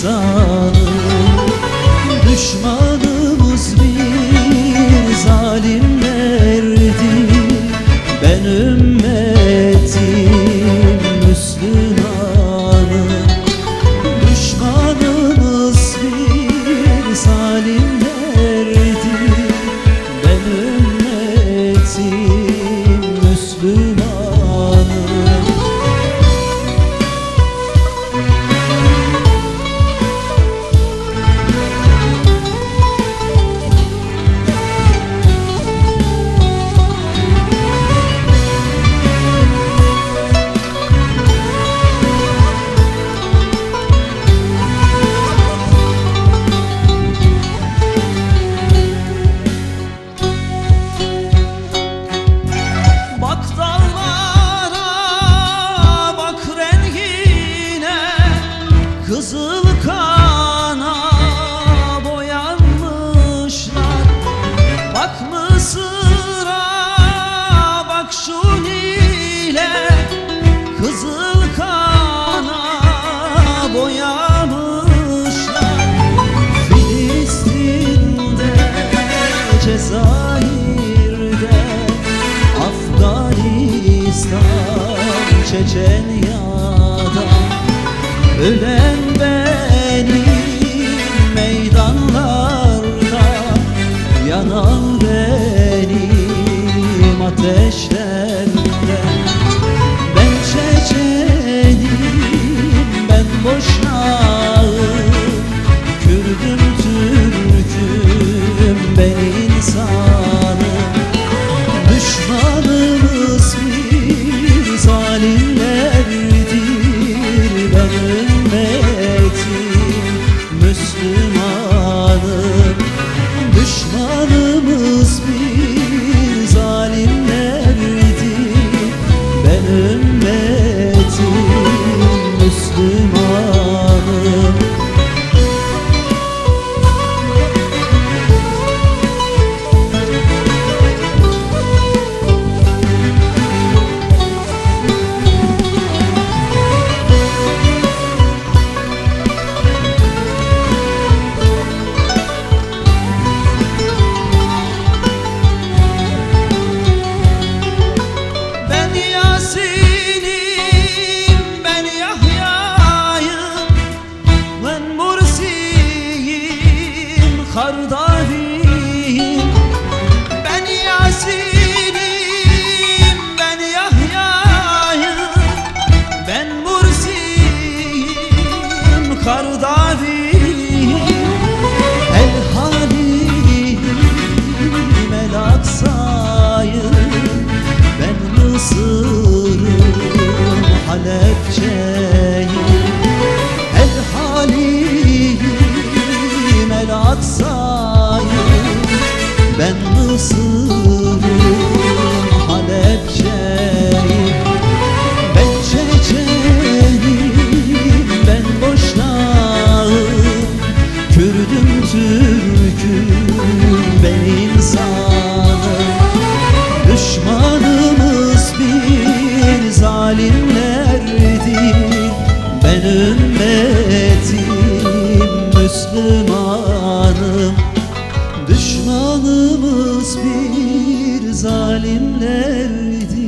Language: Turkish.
insanım. Düşmanımız bir zalimlerdi, ben ümmetim Müslümanım. Düşmanımız bir zalimlerdi, ben ümmetim Müslümanım. Kızıl kana boyanmışlar. Bak Mısır'a, bak şu Nil'e, kızıl kana boyamışlar. Filistin'de, Cezayir'de, Afganistan, Çeçenya'da ölen benim meydanlarda, yanan benim ateşlerde. Ben Çeçenim, ben Boşnağım, Kürdüm, Türk'üm, ben insanım. Düşmanımız bir zalimlerdir, ben Müslümanım. Düşmanımız bir zalimlerdi, ben ümmetim Müslümanım. Kardaviyim, ben Yasin'im, ben Yahya'yım, ben Mursiyim, Kardaviyim. El Halim, El Aksa'yım, ben Mısır'ım, Halepçe'yim. El Halim, El Aksa'yım, ben Mısır'ım, Halepçe'yim. Ben Çeçenim, ben Boşnağım, Kürdüm, Türk'üm, ben insanım. Düşmanımız bir zalimlerdi, ben ümmetim Müslümanım. Düşmanımız bir zalimlerdi,